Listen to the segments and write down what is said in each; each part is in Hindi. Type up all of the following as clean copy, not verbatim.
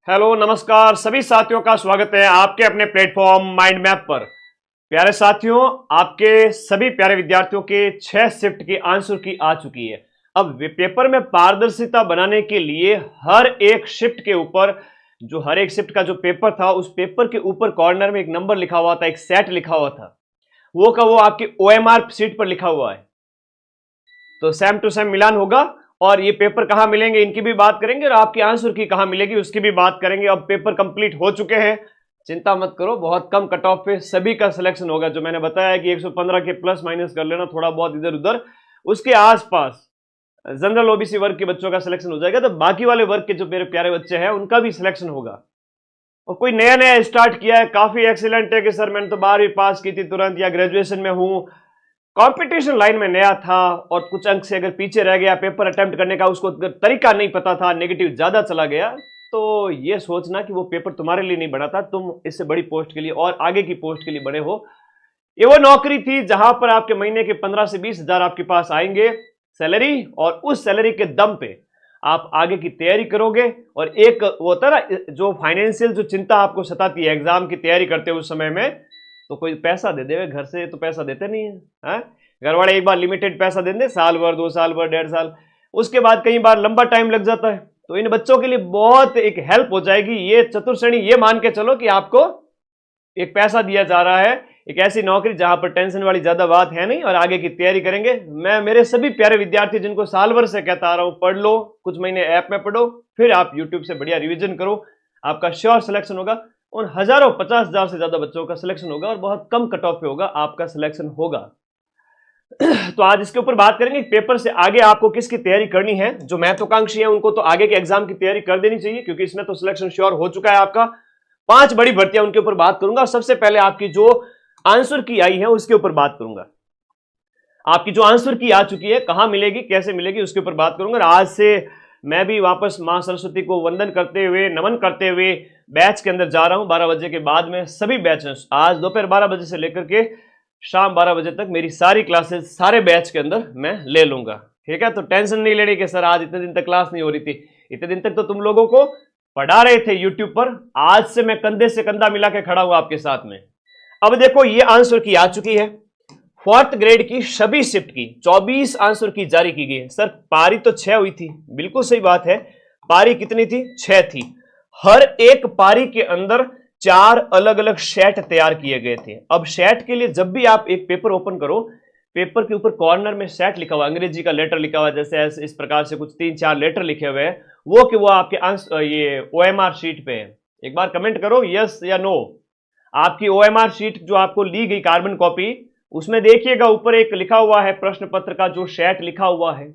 हेलो नमस्कार सभी साथियों का स्वागत है आपके अपने प्लेटफॉर्म माइंड मैप पर। प्यारे साथियों, आपके सभी प्यारे विद्यार्थियों के 6 शिफ्ट की आंसर की आ चुकी है। अब पेपर में पारदर्शिता बनाने के लिए हर एक शिफ्ट के ऊपर हर एक शिफ्ट का जो पेपर था उस पेपर के ऊपर कॉर्नर में एक नंबर लिखा हुआ था, एक सेट लिखा हुआ था, वो का वो आपकी ओएमआर शीट पर लिखा हुआ है। तो सेम टू सेम मिलान होगा और ये पेपर कहां मिलेंगे इनकी भी बात करेंगे और आपकी आंसर की कहां मिलेगी उसकी भी बात करेंगे। अब पेपर कंप्लीट हो चुके हैं, चिंता मत करो, बहुत कम कट ऑफ पे सभी का सिलेक्शन होगा। जो मैंने बताया कि 115 के प्लस माइनस कर लेना, थोड़ा बहुत इधर उधर, उसके आसपास जनरल ओबीसी वर्ग के बच्चों का सिलेक्शन हो जाएगा। तो बाकी वाले वर्ग के जो मेरे प्यारे बच्चे हैं उनका भी सिलेक्शन होगा। और कोई नया नया स्टार्ट किया है, काफी एक्सीलेंट है कि सर मैंने तो 12वीं पास की थी तुरंत, या ग्रेजुएशन में हूं, कंपटीशन लाइन में नया था और कुछ अंक से अगर पीछे रह गया, पेपर अटेम्प्ट करने का उसको तरीका नहीं पता था, नेगेटिव ज्यादा चला गया, तो ये सोचना कि वो पेपर तुम्हारे लिए नहीं बना था, तुम इससे बड़ी पोस्ट के लिए और आगे की पोस्ट के लिए बने हो। ये वो नौकरी थी जहां पर आपके महीने के 15 से 20 हजार आपके पास आएंगे सैलरी, और उस सैलरी के दम पे आप आगे की तैयारी करोगे। और एक वो होता है ना, जो फाइनेंशियल जो चिंता आपको सताती है एग्जाम की तैयारी करते हो उस समय में, तो कोई पैसा दे देवे घर से, तो पैसा देते नहीं है, घर वाले एक बार लिमिटेड पैसा दे दें, साल भर, 2 साल भर, 1.5 साल, उसके बाद कई बार लंबा टाइम लग जाता है। तो इन बच्चों के लिए बहुत एक हेल्प हो जाएगी ये चतुर्श्रेणी। ये मान के चलो कि आपको एक पैसा दिया जा रहा है, एक ऐसी नौकरी जहां पर टेंशन वाली ज्यादा बात है नहीं, और आगे की तैयारी करेंगे। मैं मेरे सभी प्यारे विद्यार्थी जिनको साल भर से कहता आ रहा हूं, पढ़ लो, कुछ महीने ऐप में पढ़ो, फिर आप यूट्यूब से बढ़िया रिविजन करो, आपका श्योर सिलेक्शन होगा। उन हजारों 50,000 से ज्यादा बच्चों का सिलेक्शन होगा और बहुत कम कट ऑफ पे होगा आपका सिलेक्शन होगा। तो आज इसके ऊपर बात करेंगे पेपर से आगे आपको किसकी तैयारी करनी है। जो महत्वाकांक्षी है उनको तो आगे के एग्जाम की तैयारी कर देनी चाहिए, क्योंकि इसमें तो सिलेक्शन श्योर हो चुका है आपका। 5 बड़ी भर्तियां उनके ऊपर बात करूंगा। सबसे पहले आपकी जो आंसर की आई है उसके ऊपर बात करूंगा। आपकी जो आंसर की आ चुकी है कहां मिलेगी, कैसे मिलेगी, उसके ऊपर बात करूंगा। आज से मैं भी वापस मां सरस्वती को वंदन करते हुए, नमन करते हुए बैच के अंदर जा रहा हूं। 12 बजे के बाद में सभी बैच, आज दोपहर 12 बजे से लेकर के शाम 12 बजे तक मेरी सारी क्लासेस सारे बैच के अंदर मैं ले लूंगा। ठीक है, तो टेंशन नहीं लेनी कि सर आज इतने दिन तक क्लास नहीं हो रही थी। इतने दिन तक तो तुम लोगों को पढ़ा रहे थे यूट्यूब पर, आज से मैं कंधे से कंधा मिला के खड़ा हुआ आपके साथ में। अब देखो ये आंसर की आ चुकी है, 4th ग्रेड की सभी शिफ्ट की 24 आंसर की जारी की गई है। सर पारी तो 6 हुई थी, बिल्कुल सही बात है। पारी कितनी थी? 6 थी। हर एक पारी के अंदर 4 अलग अलग सेट तैयार किए गए थे। अब सेट के लिए जब भी आप एक पेपर ओपन करो, पेपर के ऊपर कॉर्नर में सेट लिखा हुआ, अंग्रेजी का लेटर लिखा हुआ, जैसे इस प्रकार से कुछ 3-4 लेटर लिखे हुए हैं, वो कि वो आपके आंसर ये ओएमआर शीट पे है। एक बार कमेंट करो यस या नो। आपकी ओएमआर शीट जो आपको ली गई कार्बन कॉपी, उसमें देखिएगा ऊपर एक लिखा हुआ है प्रश्न पत्र का जो सेट लिखा हुआ है,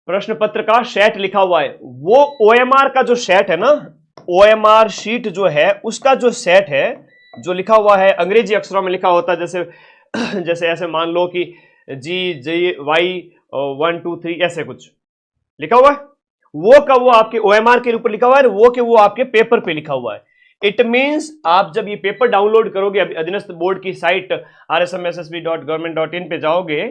प्रश्न पत्र का सेट लिखा हुआ है। वो ओएमआर का जो सेट है ना, ओएमआर शीट जो है उसका जो सेट है, जो लिखा हुआ है अंग्रेजी अक्षरों में लिखा होता है, जैसे जैसे ऐसे मान लो कि GY 1 2 3 ऐसे कुछ लिखा हुआ है, वो का वो आपके ओएमआर के ऊपर लिखा हुआ है, वो के वो आपके पेपर पे लिखा हुआ है। इट मींस आप जब ये पेपर डाउनलोड करोगे, अधीनस्थ बोर्ड की साइट rsmssb.government.in पे जाओगे,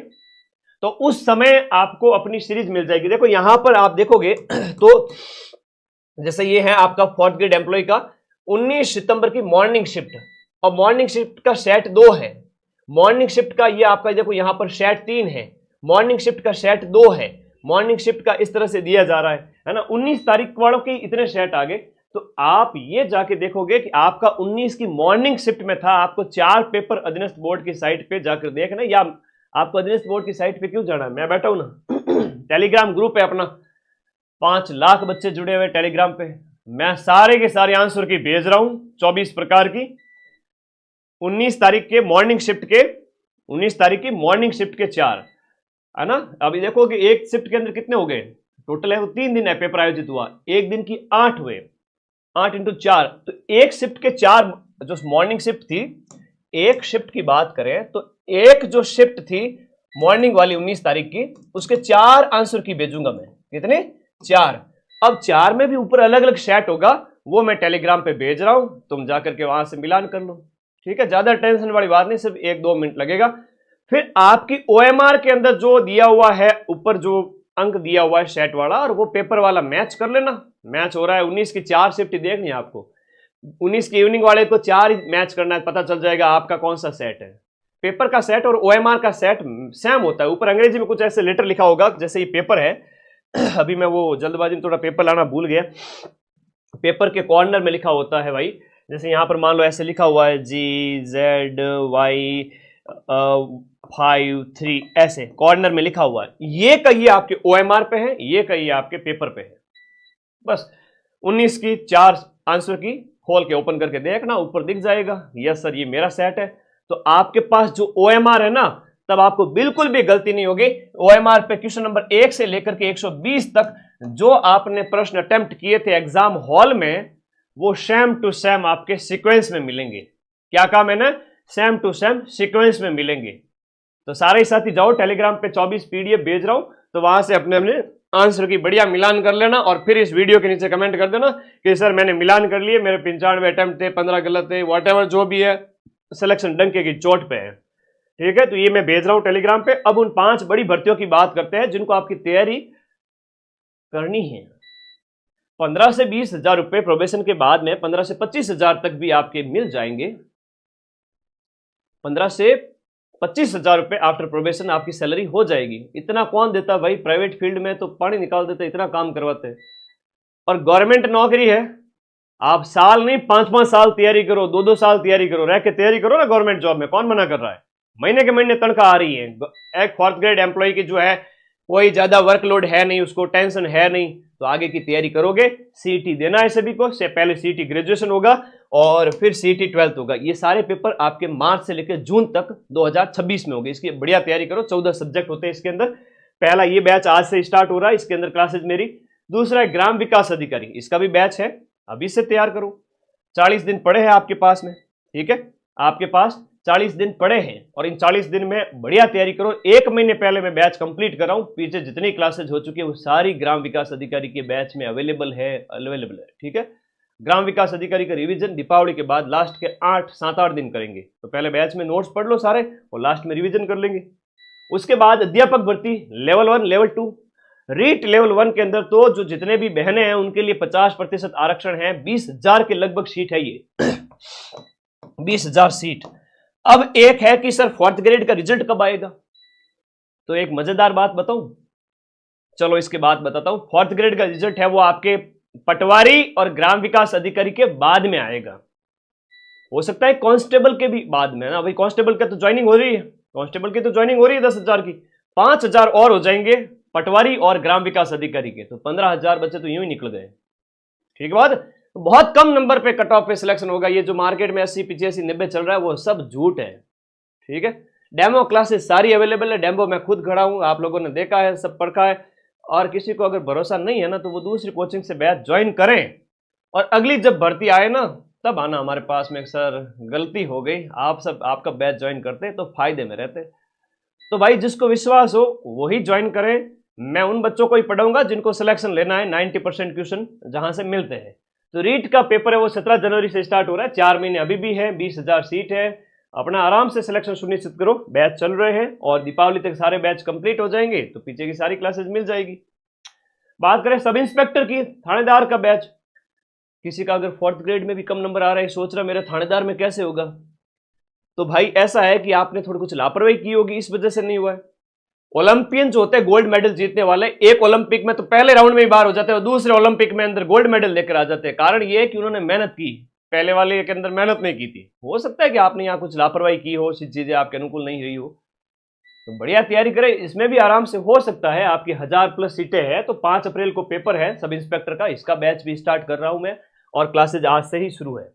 तो उस समय आपको अपनी सीरीज मिल जाएगी। देखो यहां पर आप देखोगे तो जैसे ये है आपका 4th ग्रेड एम्प्लॉय का 19 सितंबर की मॉर्निंग शिफ्ट, और मॉर्निंग शिफ्ट का सेट 2 है। मॉर्निंग शिफ्ट का ये आपका देखो यहां पर सेट 3 है, मॉर्निंग शिफ्ट का सेट 2 है। मॉर्निंग शिफ्ट का इस तरह से दिया जा रहा है ना। 19 तारीख वालों के इतने सेट आ गए, तो आप ये जाके देखोगे कि आपका 19 की मॉर्निंग शिफ्ट में था। आपको 4 पेपर अधीनस्थ बोर्ड की साइट पे जाकर देखना, या आपको अधीनस्थ बोर्ड की साइट पे क्यों जाना है, मैं बैठा हूं ना टेलीग्राम ग्रुप है अपना, 5 लाख बच्चे जुड़े हुए टेलीग्राम पे, मैं सारे के सारे आंसर की भेज रहा हूं 24 प्रकार की। 19 तारीख के मॉर्निंग शिफ्ट के, 19 तारीख की मॉर्निंग शिफ्ट के 4 है ना। अभी देखो कि एक शिफ्ट के अंदर कितने हो गए टोटल है, वो 3 दिन है पेपर आयोजित हुआ, एक दिन की 8 हुए, 8 × 4, तो एक शिफ्ट के 4 जो मॉर्निंग शिफ्ट थी। एक शिफ्ट की बात करें तो एक जो शिफ्ट थी मॉर्निंग वाली 19 तारीख की, उसके 4 आंसर की भेजूंगा मैं। कितने? 4। अब 4 में भी ऊपर अलग अलग सेट होगा, वो मैं टेलीग्राम पे भेज रहा हूं, तुम जाकर के वहां से मिलान कर लो। ठीक है, ज्यादा टेंशन वाली बात नहीं, सिर्फ 1-2 मिनट लगेगा। फिर आपकी ओएमआर के अंदर जो दिया हुआ है ऊपर, जो अंक दिया हुआ है सेट वाला, और वो पेपर वाला मैच कर लेना। मैच हो रहा है 19 की 4 शिफ्ट देखनी है आपको, 19 की इवनिंग वाले को 4 ही मैच करना है, पता चल जाएगा आपका कौन सा सेट है। पेपर का सेट और ओएमआर का सेट सेम होता है। ऊपर अंग्रेजी में कुछ ऐसे लेटर लिखा होगा, जैसे ये पेपर है अभी मैं वो जल्दबाजी में थोड़ा पेपर लाना भूल गया। पेपर के कॉर्नर में लिखा होता है भाई, जैसे यहां पर मान लो ऐसे लिखा हुआ है GZY53, ऐसे कॉर्नर में लिखा हुआ है। ये कहिए आपके ओएमआर पे है, ये कहिए आपके पेपर पे है। बस 19 की 4 आंसर की खोल के ओपन करके देखना, ऊपर दिख जाएगा यस सर ये मेरा सेट है। तो आपके पास जो ओएमआर है ना, तब आपको बिल्कुल भी गलती नहीं होगी। ओएमआर पे क्वेश्चन नंबर 1 से लेकर के 120 तक जो आपने प्रश्न अटेम्प्ट किए थे एग्जाम हॉल में, वो सेम टू सेम आपके सीक्वेंस में मिलेंगे। क्या कहा मैंने? सेम टू सेम सीक्वेंस में मिलेंगे। तो सारे साथी जाओ टेलीग्राम पे 24 पीडीएफ भेज रहा हूं, तो वहां से अपने अपने आंसर की बढ़िया मिलान कर लेना, और फिर इस वीडियो के नीचे कमेंट कर देना कि सर मैंने मिलान कर लिए, मेरे 95 अटेम्प्ट थे, 15 गलत थे, व्हाटएवर जो भी है, सिलेक्शन डंके की चोट पे है। ठीक है, तो ये मैं भेज रहा हूं टेलीग्राम पे। अब उन 5 बड़ी भर्तियों की बात करते हैं जिनको आपकी तैयारी करनी है। 15 से 20 हजार रुपए प्रोबेशन के बाद में 15 से 25 हजार तक भी आपके मिल जाएंगे। 15 से 25 हजार रुपए आफ्टर प्रोबेशन आपकी सैलरी हो जाएगी। इतना कौन देता भाई? प्राइवेट फील्ड में तो पानी निकाल देते, इतना काम करवाते। और गवर्नमेंट नौकरी है, आप साल नहीं 5-5 साल तैयारी करो, 2-2 साल तैयारी करो, रह के तैयारी करो ना गवर्नमेंट जॉब में, कौन मना कर रहा है? महीने के महीने तनख्वाह आ रही है। एक 4th ग्रेड एम्प्लॉय की जो है कोई ज्यादा वर्कलोड है नहीं, उसको टेंशन है नहीं, तो आगे की तैयारी करोगे। सीईटी देना है सभी को, से पहले सीईटी ग्रेजुएशन होगा और फिर सीईटी 12th होगा। ये सारे पेपर आपके मार्च से लेकर जून तक 2026 में होंगे। इसकी बढ़िया तैयारी करो। 14 सब्जेक्ट होते हैं इसके अंदर। पहला ये बैच आज से स्टार्ट हो रहा है, इसके अंदर क्लासेज मेरी। दूसरा है ग्राम विकास अधिकारी, इसका भी बैच है, अभी से तैयार करो। 40 दिन पड़े हैं आपके पास में, ठीक है, आपके पास 40 दिन पड़े हैं, और इन 40 दिन में बढ़िया तैयारी करो। 1 महीने पहले मैं बैच कंप्लीट कर रहा हूं। पीछे जितनी क्लासेज हो चुकी है वो सारी ग्राम विकास अधिकारी के बैच में अवेलेबल है। ठीक है, ग्राम विकास अधिकारी का रिवीजन दीपावली के बाद लास्ट के 7-8 दिन करेंगे। तो पहले बैच में नोट्स पढ़ लो सारे, और लास्ट में रिवीजन कर लेंगे। उसके बाद अध्यापक भर्ती लेवल 1 लेवल 2 रीट लेवल 1 के अंदर तो जो जितने भी बहनें हैं उनके लिए 50% आरक्षण है। 20,000 के लगभग सीट है ये 20,000 सीट। अब एक है कि सर 4th ग्रेड का रिजल्ट कब आएगा? तो एक मजेदार बात बताऊं, चलो इसके बाद बताता हूं। 4th ग्रेड का रिजल्ट है वो आपके पटवारी और ग्राम विकास अधिकारी के बाद में आएगा। हो सकता है कांस्टेबल के भी बाद में ना, भाई कांस्टेबल का तो ज्वाइनिंग हो रही है, कांस्टेबल की तो ज्वाइनिंग हो रही है 10,000 की, 5,000 और हो जाएंगे पटवारी और ग्राम विकास अधिकारी के, तो 15,000 बच्चे तो यूं ही निकल गए। ठीक है बात, बहुत कम नंबर पे कट ऑफ पे सिलेक्शन होगा। ये जो मार्केट में 80, 85, 90 चल रहा है वो सब झूठ है। ठीक है, डेमो क्लासेस सारी अवेलेबल है, डेमो मैं खुद खड़ा हूं, आप लोगों ने देखा है, सब पढ़ा है। और किसी को अगर भरोसा नहीं है ना, तो वो दूसरी कोचिंग से बैच ज्वाइन करें, और अगली जब भर्ती आए ना तब आना हमारे पास में, सर गलती हो गई, आप सब आपका बैच ज्वाइन करते तो फायदे में रहते। तो भाई जिसको विश्वास हो वही ज्वाइन करें। मैं उन बच्चों को ही पढ़ाऊंगा जिनको सिलेक्शन लेना है, 90% क्वेश्चन जहां से मिलते हैं। तो रीट का पेपर है वो 17 जनवरी से स्टार्ट हो रहा है, 4 महीने अभी भी है, 20,000 सीट है। अपना आराम से सिलेक्शन सुनिश्चित करो। बैच चल रहे हैं और दीपावली तक सारे बैच कंप्लीट हो जाएंगे, तो पीछे की सारी क्लासेस मिल जाएगी। बात करें सब इंस्पेक्टर की, थानेदार का बैच, किसी का अगर 4th ग्रेड में भी कम नंबर आ रहा है, सोच रहा मेरा थानेदार में कैसे होगा, तो भाई ऐसा है कि आपने थोड़ी कुछ लापरवाही की होगी, इस वजह से नहीं हुआ है। ओलंपियन जो होते हैं गोल्ड मेडल जीतने वाले, एक ओलंपिक में तो पहले राउंड में ही बाहर हो जाते हैं, दूसरे ओलंपिक में अंदर गोल्ड मेडल लेकर आ जाते हैं। कारण ये है कि उन्होंने मेहनत की, पहले वाले के अंदर मेहनत नहीं की थी। हो सकता है कि आपने यहाँ कुछ लापरवाही की हो, चीजें आपके अनुकूल नहीं रही हो, तो बढ़िया तैयारी करें। इसमें भी आराम से हो सकता है, आपकी 1000+ सीटें हैं। तो 5 अप्रैल को पेपर है सब इंस्पेक्टर का, इसका बैच भी स्टार्ट कर रहा हूं मैं, और क्लासेज आज से ही शुरू है।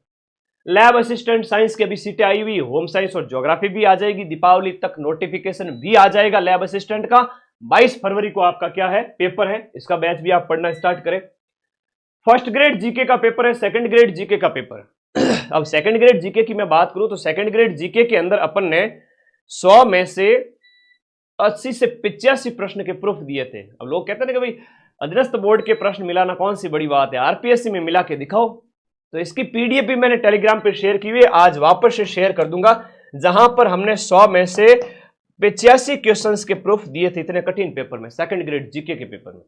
लैब असिस्टेंट साइंस के भी सीटें आई हुई, होम साइंस और ज्योग्राफी भी आ जाएगी। दीपावली तक नोटिफिकेशन भी आ जाएगा लैब असिस्टेंट का। 22 फरवरी को आपका क्या है पेपर है, इसका बैच भी आप पढ़ना स्टार्ट करें। 1st ग्रेड जीके का पेपर है, 2nd ग्रेड जीके का पेपर। अब 2nd ग्रेड जीके की मैं बात करूं तो 2nd ग्रेड जीके के अंदर अपन ने 100 में से 80 से 85 प्रश्न के प्रूफ दिए थे। अब लोग कहते हैं कि भाई अधीनस्थ बोर्ड के प्रश्न मिलाना कौन सी बड़ी बात है, आरपीएससी में मिला के दिखाओ। तो इसकी पीडीएफ भी मैंने टेलीग्राम पे शेयर की हुई है, आज वापस से शेयर कर दूंगा, जहां पर हमने 100 में से 85 क्वेश्चंस के प्रूफ दिए थे इतने कठिन पेपर में, सेकंड ग्रेड जीके के पेपर में।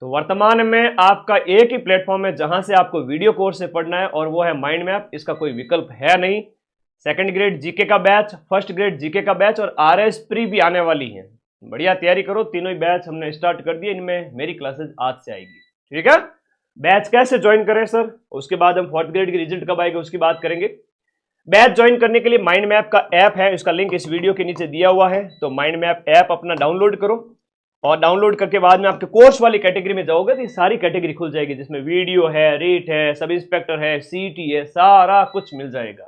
तो वर्तमान में आपका एक ही प्लेटफॉर्म है जहां से आपको वीडियो कोर्स से पढ़ना है, और वो है माइंड मैप। इसका कोई विकल्प है नहीं। सेकंड ग्रेड जीके का बैच, फर्स्ट ग्रेड जीके का बैच और आरएस प्री भी आने वाली है। बढ़िया तैयारी करो, तीनों ही बैच हमने स्टार्ट कर दिए, इनमें मेरी क्लासेस आज से आएगी। ठीक है, बैच कैसे ज्वाइन करें सर, उसके बाद हम फोर्थ ग्रेड की रिजल्ट कब आएगा उसकी बात करेंगे। बैच ज्वाइन करने के लिए माइंड मैप का ऐप है, इसका लिंक इस वीडियो के नीचे दिया हुआ है। तो माइंड मैप ऐप अपना डाउनलोड करो, और डाउनलोड करके बाद में आपके कोर्स वाली कैटेगरी में जाओगे तो ये सारी कैटेगरी खुल जाएगी, जिसमें वीडियो है, रीट है, सब इंस्पेक्टर है, सीटी है, सारा कुछ मिल जाएगा।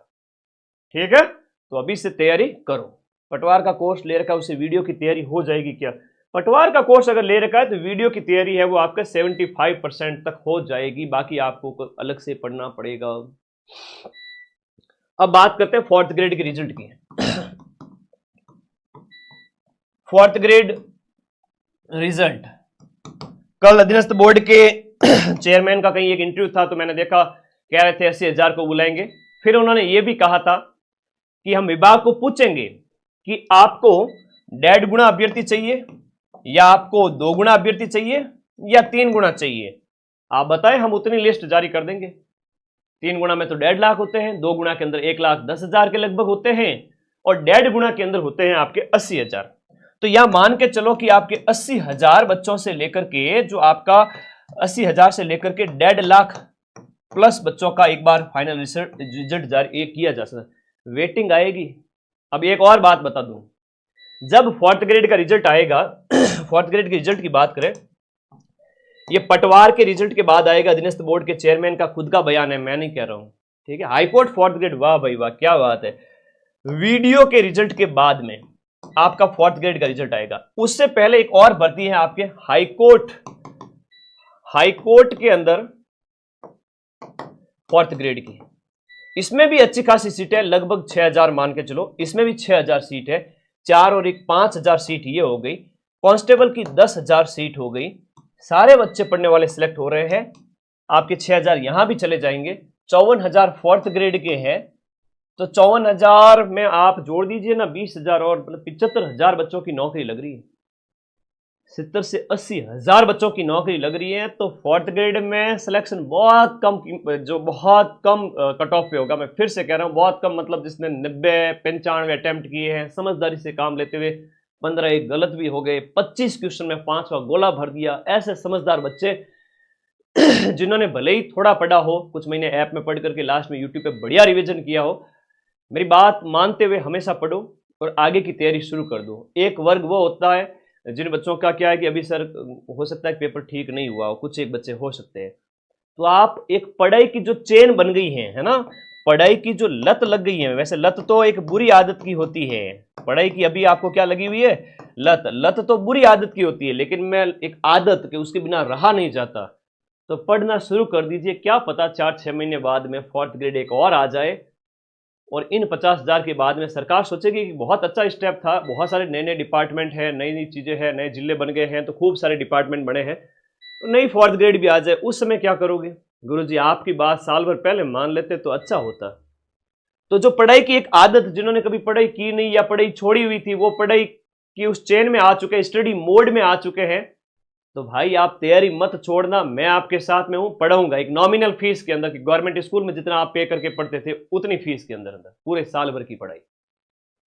ठीक है, तो अभी से तैयारी करो। पटवार का कोर्स ले रखा है, उससे वीडियो की तैयारी हो जाएगी क्या? पटवार का कोर्स अगर ले रखा है तो वीडियो की तैयारी है वो आपका 75% तक हो जाएगी, बाकी आपको अलग से पढ़ना पड़ेगा। अब बात करते हैं फोर्थ ग्रेड के रिजल्ट की। फोर्थ ग्रेड रिजल्ट, कल अधीनस्थ बोर्ड के चेयरमैन का कहीं एक इंटरव्यू था, तो मैंने देखा कह रहे थे 80,000 को बुलाएंगे। फिर उन्होंने ये भी कहा था कि हम विभाग को पूछेंगे कि आपको 1.5 गुना अभ्यर्थी चाहिए, या आपको 2 गुना अभ्यर्थी चाहिए, या 3 गुना चाहिए, आप बताएं, हम उतनी लिस्ट जारी कर देंगे। 3 गुना में तो 1.5 लाख होते हैं, 2 गुना के अंदर 1,10,000 के लगभग होते हैं, और 1.5 गुना के अंदर होते हैं आपके 80,000। तो यह मान के चलो कि आपके 80,000 बच्चों से लेकर के, जो आपका 80,000 से लेकर के 1.5 लाख प्लस बच्चों का एक बार फाइनल रिजल्ट जारी किया जा सकता। वेटिंग आएगी। अब एक और बात बता दूं, जब फोर्थ ग्रेड का रिजल्ट आएगा, फोर्थ ग्रेड के रिजल्ट की बात करें, ये पटवार के रिजल्ट के बाद आएगा। अधीनस्थ बोर्ड के चेयरमैन का खुद का बयान है, मैं नहीं कह रहा हूं। ठीक है, हाईकोर्ट फोर्थ ग्रेड, वाह भाई वाह, क्या बात है। वीडियो के रिजल्ट के बाद में आपका फोर्थ ग्रेड का रिजल्ट आएगा। उससे पहले एक और भर्ती है आपके हाईकोर्ट, हाईकोर्ट के अंदर फोर्थ ग्रेड की। इसमें भी अच्छी खासी सीट है, लगभग 6,000 मान के चलो, इसमें भी 6,000 सीट है। 4 और 1 5,000 सीट ये हो गई। कांस्टेबल की 10,000 सीट हो गई। सारे बच्चे पढ़ने वाले सिलेक्ट हो रहे हैं। आपके 6,000 यहां भी चले जाएंगे। 54,000 फोर्थ ग्रेड के हैं, तो 54,000 में आप जोड़ दीजिए ना 20,000 और, मतलब 75,000 बच्चों की नौकरी लग रही है। 70 से 80,000 बच्चों की नौकरी लग रही है। तो फोर्थ ग्रेड में सिलेक्शन बहुत कम, जो बहुत कम कट ऑफ पे होगा। मैं फिर से कह रहा हूं बहुत कम, मतलब जिसने 90-95 अटेम्प्ट किए हैं, समझदारी से काम लेते हुए 15 एक गलत भी हो गए, 25 क्वेश्चन में 5वां गोला भर दिया, ऐसे समझदार बच्चे जिन्होंने भले ही थोड़ा पढ़ा हो, कुछ महीने ऐप में पढ़ करके लास्ट में यूट्यूब पे बढ़िया रिवीजन किया हो, मेरी बात मानते हुए हमेशा पढ़ो और आगे की तैयारी शुरू कर दो। एक वर्ग वो होता है जिन बच्चों का क्या है कि अभी सर हो सकता है पेपर ठीक नहीं हुआ हो, कुछ एक बच्चे हो सकते हैं, तो आप एक पढ़ाई की जो चेन बन गई है ना, पढ़ाई की जो लत लग गई है, वैसे लत तो एक बुरी आदत की होती है, पढ़ाई की अभी आपको क्या लगी हुई है, लत। लत तो बुरी आदत की होती है, लेकिन मैं एक आदत के उसके बिना रहा नहीं जाता। तो पढ़ना शुरू कर दीजिए, क्या पता 4-6 महीने बाद में फोर्थ ग्रेड एक और आ जाए, और इन 50,000 के बाद में सरकार सोचेगी कि बहुत अच्छा स्टेप था, बहुत सारे नए नए डिपार्टमेंट है, नई नई चीजें हैं, नए जिले बन गए हैं, तो खूब सारे डिपार्टमेंट बने हैं, तो नई फोर्थ ग्रेड भी आ जाए, उस समय क्या करोगे? गुरुजी आपकी बात साल भर पहले मान लेते तो अच्छा होता। तो जो पढ़ाई की एक आदत, जिन्होंने कभी पढ़ाई की नहीं या पढ़ाई छोड़ी हुई थी, वो पढ़ाई की उस चेन में आ चुके हैं, स्टडी मोड में आ चुके हैं, तो भाई आप तैयारी मत छोड़ना, मैं आपके साथ में हूं, पढ़ाऊंगा एक नॉमिनल फीस के अंदर, कि गवर्नमेंट स्कूल में जितना आप पे करके पढ़ते थे उतनी फीस के अंदर पूरे साल भर की पढ़ाई।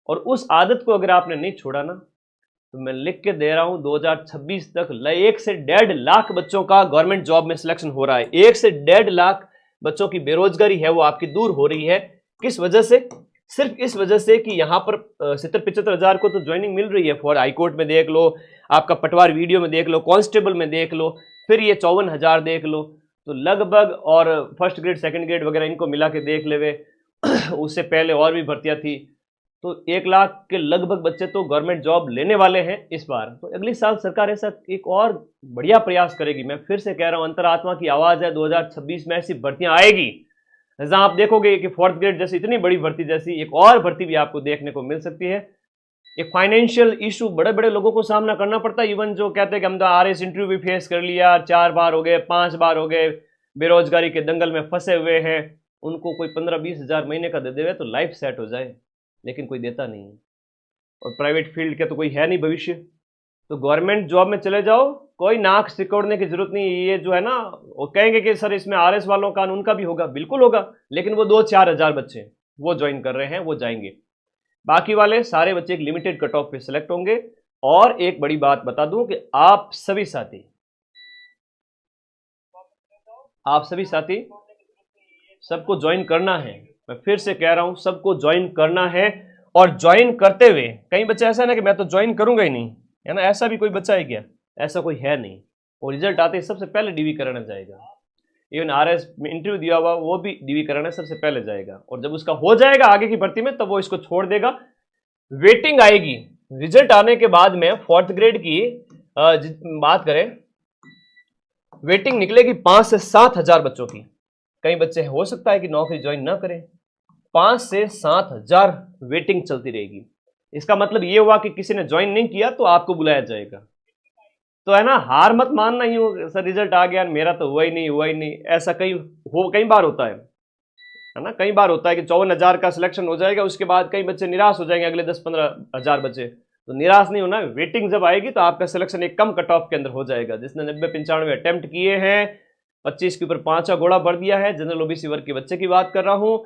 और उस आदत को अगर आपने नहीं छोड़ा ना, तो मैं लिख के दे रहा हूं 2026 तक 1 से 1.5 लाख बच्चों का गवर्नमेंट जॉब में सिलेक्शन हो रहा है। 1 से 1.5 लाख बच्चों की बेरोजगारी है वो आपकी दूर हो रही है। किस वजह से? सिर्फ इस वजह से कि यहां पर 70-75 को तो ज्वाइनिंग मिल रही है। फॉर हाईकोर्ट में देख लो, आपका पटवार वीडियो में देख लो, कांस्टेबल में देख लो, फिर ये 54,000 देख लो, तो लगभग, और फर्स्ट ग्रेड सेकंड ग्रेड वगैरह इनको मिला के देख लेवे उससे पहले और भी भर्तियां थी, तो 1 लाख के लगभग बच्चे तो गवर्नमेंट जॉब लेने वाले हैं इस बार। तो अगली साल सरकार ऐसा एक और बढ़िया प्रयास करेगी। मैं फिर से कह रहा हूं, अंतरात्मा की आवाज है, 2026 में ऐसी भर्तियां आएगी जहां आप देखोगे कि फोर्थ ग्रेड जैसी इतनी बड़ी भर्ती जैसी एक और भर्ती भी आपको देखने को मिल सकती है। एक फाइनेंशियल इशू बड़े बड़े लोगों को सामना करना पड़ता है, इवन जो कहते हैं कि हम तो आरएस इंटरव्यू भी फेस कर लिया, 4 बार हो गए, 5 बार हो गए, बेरोजगारी के दंगल में फंसे हुए हैं, उनको कोई 15-20 हज़ार महीने का दे देवे तो लाइफ सेट हो जाए, लेकिन कोई देता नहीं है। और प्राइवेट फील्ड का तो कोई है नहीं भविष्य, तो गवर्नमेंट जॉब में चले जाओ, कोई नाक सिकोड़ने की जरूरत नहीं। ये जो है ना, वो कहेंगे कि सर इसमें आरएस वालों का उनका भी होगा, बिल्कुल होगा, लेकिन वो 2-4 हजार बच्चे वो ज्वाइन कर रहे हैं, वो जाएंगे। बाकी वाले सारे बच्चे एक लिमिटेड कट ऑफ पे सिलेक्ट होंगे। और एक बड़ी बात बता दूं कि आप सभी साथी सबको ज्वाइन करना है। मैं फिर से कह रहा हूं, सबको ज्वाइन करना है। और ज्वाइन करते हुए कई बच्चे ऐसा है ना कि मैं तो ज्वाइन करूंगा ही नहीं, है ना, ऐसा भी कोई बच्चा है क्या? ऐसा कोई है नहीं। वो रिजल्ट आते ही सबसे पहले डीवी कराना जाएगा। इवन आरएस में इंटरव्यू दिया हुआ वो भी डीवी कराने सबसे पहले जाएगा, और जब उसका हो जाएगा आगे की भर्ती में तब वो इसको छोड़ देगा। वेटिंग आएगी रिजल्ट आने के बाद में। 4th ग्रेड की बात करें, वेटिंग निकलेगी 5 से 7 हजार बच्चों की। कई बच्चे हो सकता है कि नौकरी ज्वाइन ना करें, 5 से 7 हजार वेटिंग चलती रहेगी। इसका मतलब ये हुआ कि किसी ने ज्वाइन नहीं किया तो आपको बुलाया जाएगा। तो है ना, हार मत मानना ही हो सर रिजल्ट आ गया मेरा तो हुआ ही नहीं, ऐसा कई बार होता है ना, कई बार होता है कि 54 हजार का सिलेक्शन हो जाएगा, उसके बाद कई बच्चे निराश हो जाएंगे, अगले 10-15 हजार बच्चे। तो निराश नहीं होना, वेटिंग जब आएगी तो आपका सिलेक्शन एक कम कट ऑफ के अंदर हो जाएगा। जिसने 90-95 अटेम्प्ट किए हैं, 25 के ऊपर 5 का घोड़ा भर दिया है, जनरल ओबीसी वर्ग के बच्चे की बात कर रहा हूं,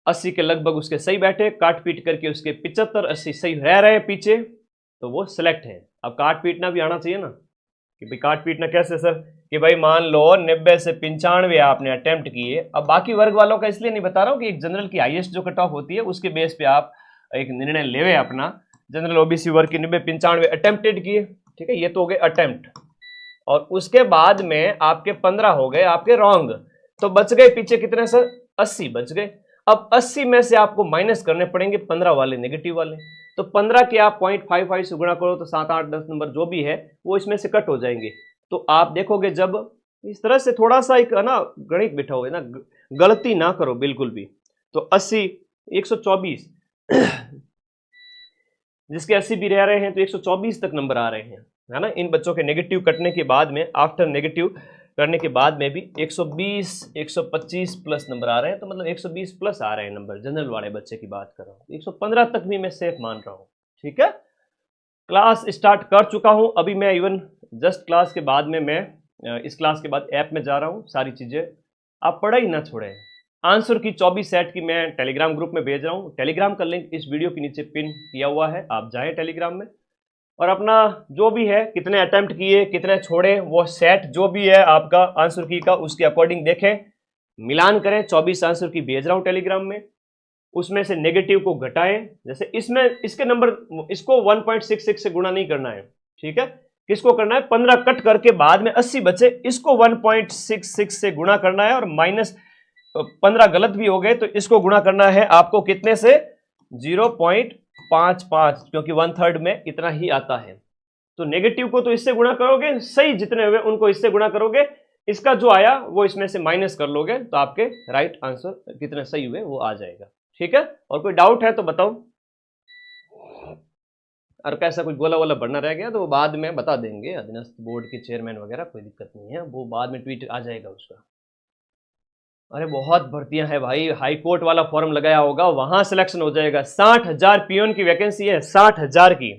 80 के लगभग उसके सही बैठे, काट पीट करके उसके 75-80 सही रह रहे हैं पीछे, तो वो सिलेक्ट है। अब काट पीटना भी आना चाहिए ना, कि भाई काट पीटना कैसे सर, कि भाई मान लो 90 से 95 आपने अटेम्प्ट किए। अब बाकी वर्ग वालों का इसलिए नहीं बता रहा हूं कि एक जनरल की हाईएस्ट जो कट ऑफ होती है उसके बेस पे आप एक निर्णय लेवे अपना। जनरल ओबीसी वर्ग की 90-95 अटेम्प्टेड किए, ठीक है, ये तो हो गए अटेम्प्ट, और उसके बाद में आपके 15 हो गए आपके रॉन्ग, तो बच गए पीछे कितने सर? 80 बच गए। अब 80 में से आपको माइनस करने पड़ेंगे 15 वाले नेगेटिव वाले, तो 15 के आप 0.55 से गुणा करो तो 7, 8, 10 नंबर जो भी है वो इसमें से कट हो जाएंगे। तो आप देखोगे जब इस तरह से थोड़ा सा एक ना गणित बिठाओगे ना, गलती ना करो बिल्कुल भी। तो 80, 124 जिसके 80 भी रह रहे हैं तो 124 तक नंबर आ रहे हैं, है ना। इन बच्चों के नेगेटिव कटने के बाद में, आफ्टर नेगेटिव करने के बाद में भी 120, 125 प्लस नंबर आ रहे हैं, तो मतलब 120 प्लस आ रहे हैं नंबर। जनरल वाले बच्चे की बात कर रहा हूँ, 115 तक भी मैं सेफ मान रहा हूँ, ठीक है। क्लास स्टार्ट कर चुका हूँ अभी मैं, इवन जस्ट क्लास के बाद में मैं इस क्लास के बाद ऐप में जा रहा हूँ। सारी चीज़ें आप पढ़ाई ना छोड़ें। आंसर की 24 सेट की मैं टेलीग्राम ग्रुप में भेज रहा हूँ। टेलीग्राम का लिंक इस वीडियो के नीचे पिन किया हुआ है, आप जाएं टेलीग्राम में, और अपना जो भी है कितने अटेम्प्ट किए कितने छोड़े वो सेट जो भी है आपका आंसर की का, उसके अकॉर्डिंग देखें, मिलान करें। 24 आंसर की भेज रहा हूँ टेलीग्राम में, उसमें से नेगेटिव को घटाएं। जैसे इसमें इसके नंबर, इसको 1.66 से गुणा नहीं करना है, ठीक है। किसको करना है? 15 कट करके बाद में 80 बचे, इसको 1.66 से गुणा करना है, और माइनस 15 गलत भी हो गए तो इसको गुणा करना है आपको कितने से? 0.55, क्योंकि 1/3 में इतना ही आता है। तो नेगेटिव को तो इससे गुणा करोगे, सही जितने हुए उनको इससे गुणा करोगे, इसका जो आया वो इसमें से माइनस कर लोगे, तो आपके राइट आंसर कितने सही हुए वो आ जाएगा, ठीक है। और कोई डाउट है तो बताओ, और कैसा कुछ गोला वोला बढ़ना रह गया तो वो बाद में बता देंगे, अधीनस्थ बोर्ड के चेयरमैन वगैरह, कोई दिक्कत नहीं है, वो बाद में ट्वीट आ जाएगा उसका। अरे बहुत भर्तियां हैं भाई, हाई कोर्ट वाला फॉर्म लगाया होगा, वहां सिलेक्शन हो जाएगा। 60 हजार पियोन की वैकेंसी है, 60 हजार की।